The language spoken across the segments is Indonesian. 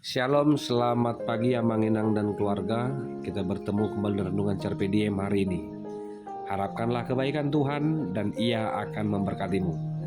Shalom, selamat pagi Amang Inang dan keluarga. Kita bertemu kembali di Renungan Carpe Diem hari ini. Harapkanlah kebaikan Tuhan dan Ia akan memberkatimu.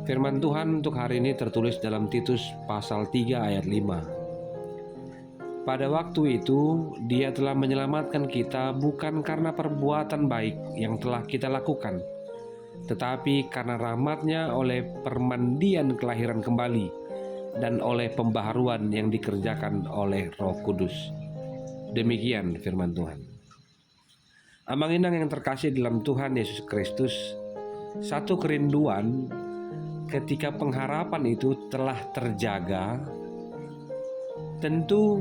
Firman Tuhan untuk hari ini tertulis dalam Titus pasal 3 ayat 5. Pada waktu itu, Dia telah menyelamatkan kita bukan karena perbuatan baik yang telah kita lakukan, tetapi karena rahmat-Nya oleh permandian kelahiran kembali dan oleh pembaharuan yang dikerjakan oleh Roh Kudus. Demikian firman Tuhan. Amang Inang yang terkasih dalam Tuhan Yesus Kristus, satu kerinduan ketika pengharapan itu telah terjaga, tentu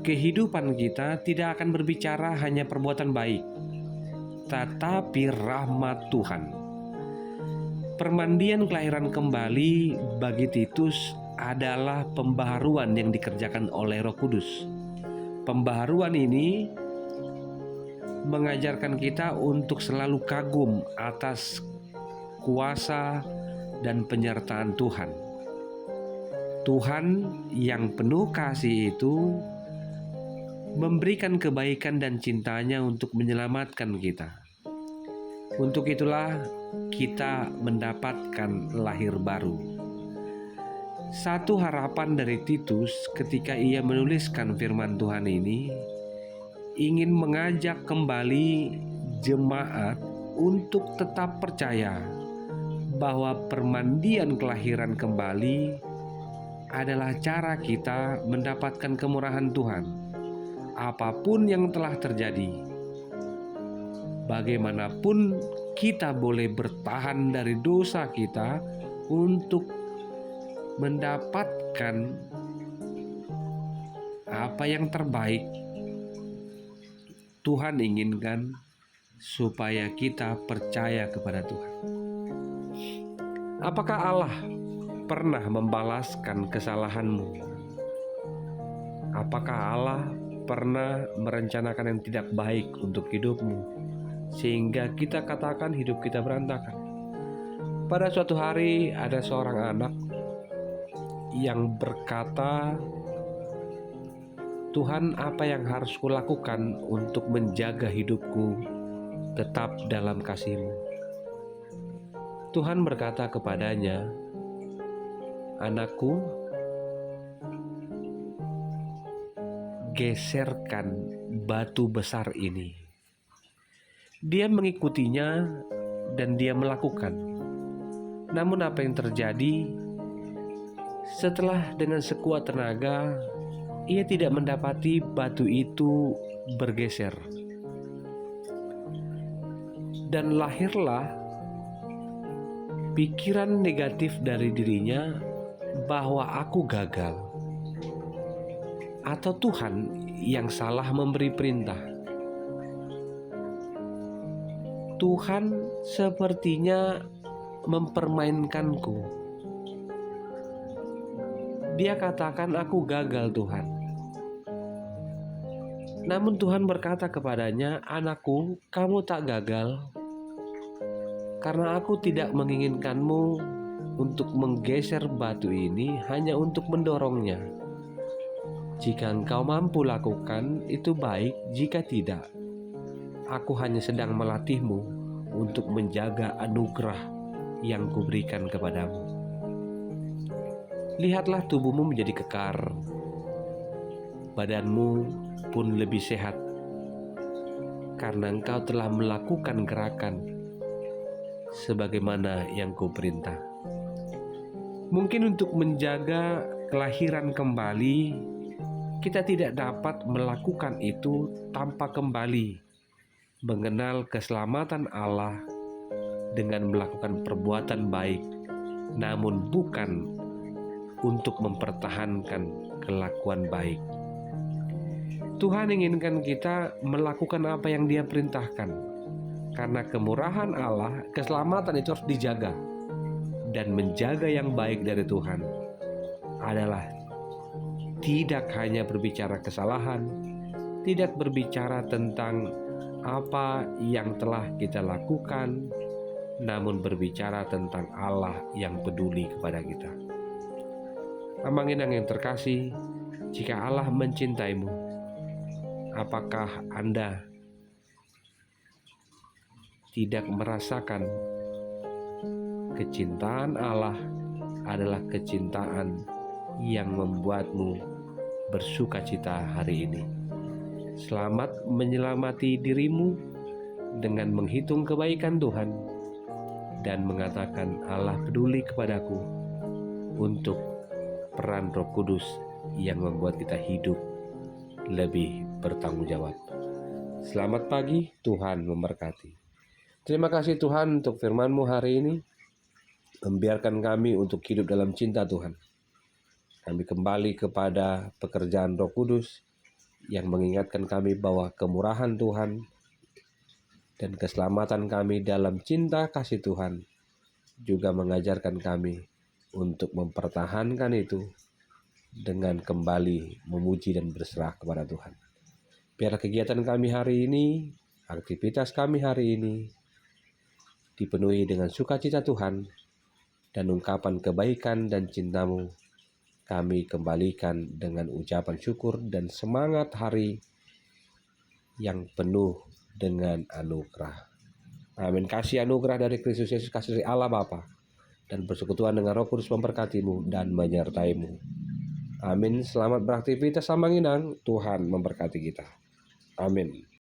kehidupan kita tidak akan berbicara hanya perbuatan baik, tetapi rahmat Tuhan. Permandian kelahiran kembali bagi Titus adalah pembaharuan yang dikerjakan oleh Roh Kudus. Pembaharuan ini mengajarkan kita untuk selalu kagum atas kuasa dan penyertaan Tuhan. Tuhan yang penuh kasih itu memberikan kebaikan dan cintanya untuk menyelamatkan kita. Untuk itulah kita mendapatkan lahir baru. Satu harapan dari Titus ketika ia menuliskan firman Tuhan ini, ingin mengajak kembali jemaat untuk tetap percaya bahwa permandian kelahiran kembali adalah cara kita mendapatkan kemurahan Tuhan. Apapun yang telah terjadi, bagaimanapun kita boleh bertahan dari dosa kita untuk mendapatkan apa yang terbaik. Tuhan inginkan supaya kita percaya kepada Tuhan. Apakah Allah pernah membalaskan kesalahanmu? Apakah Allah pernah merencanakan yang tidak baik untuk hidupmu, sehingga kita katakan hidup kita berantakan? Pada suatu hari ada seorang anak yang berkata, "Tuhan, apa yang harus kulakukan untuk menjaga hidupku tetap dalam kasih-Mu?" Tuhan berkata kepadanya, "Anakku, geserkan batu besar ini." Dia mengikutinya dan dia melakukan. Namun apa yang terjadi? Setelah dengan sekuat tenaga, ia tidak mendapati batu itu bergeser. Dan lahirlah pikiran negatif dari dirinya bahwa aku gagal. atau Tuhan yang salah memberi perintah? Tuhan sepertinya mempermainkanku. Dia katakan, "Aku gagal, Tuhan." Namun Tuhan berkata kepadanya, "Anakku, kamu tak gagal, karena aku tidak menginginkanmu untuk menggeser batu ini hanya untuk mendorongnya. Jika engkau mampu lakukan, itu baik. Jika tidak, aku hanya sedang melatihmu untuk menjaga anugerah yang kuberikan kepadamu. Lihatlah, tubuhmu menjadi kekar, badanmu pun lebih sehat, karena engkau telah melakukan gerakan sebagaimana yang kuperintah." Mungkin untuk menjaga kelahiran kembali, kita tidak dapat melakukan itu tanpa kembali mengenal keselamatan Allah dengan melakukan perbuatan baik, namun bukan untuk mempertahankan kelakuan baik. Tuhan inginkan kita melakukan apa yang Dia perintahkan, karena kemurahan Allah, keselamatan itu harus dijaga. Dan menjaga yang baik dari Tuhan adalah tidak hanya berbicara kesalahan, tidak berbicara tentang apa yang telah kita lakukan, namun berbicara tentang Allah yang peduli kepada kita. Amanginang yang terkasih, jika Allah mencintaimu, apakah Anda tidak merasakan kecintaan Allah adalah kecintaan yang membuatmu bersuka cita hari ini? Selamat menyelamati dirimu dengan menghitung kebaikan Tuhan dan mengatakan, "Allah peduli kepadaku," untuk peran Roh Kudus yang membuat kita hidup lebih bertanggung jawab. Selamat pagi, Tuhan memberkati. Terima kasih Tuhan untuk firman-Mu hari ini. Membiarkan kami untuk hidup dalam cinta Tuhan. Kami kembali kepada pekerjaan Roh Kudus yang mengingatkan kami bahwa kemurahan Tuhan dan keselamatan kami dalam cinta kasih Tuhan juga mengajarkan kami untuk mempertahankan itu dengan kembali memuji dan berserah kepada Tuhan. Biarlah kegiatan kami hari ini, aktivitas kami hari ini dipenuhi dengan sukacita Tuhan dan ungkapan kebaikan dan cinta-Mu. Kami kembalikan dengan ucapan syukur dan semangat hari yang penuh dengan anugerah. Amin. Kasih anugerah dari Kristus Yesus, kasih dari Allah Bapa, dan persekutuan dengan Roh Kudus memberkati-Mu dan menyertai-Mu. Amin. Selamat beraktivitas Samanginang. Tuhan memberkati kita. Amin.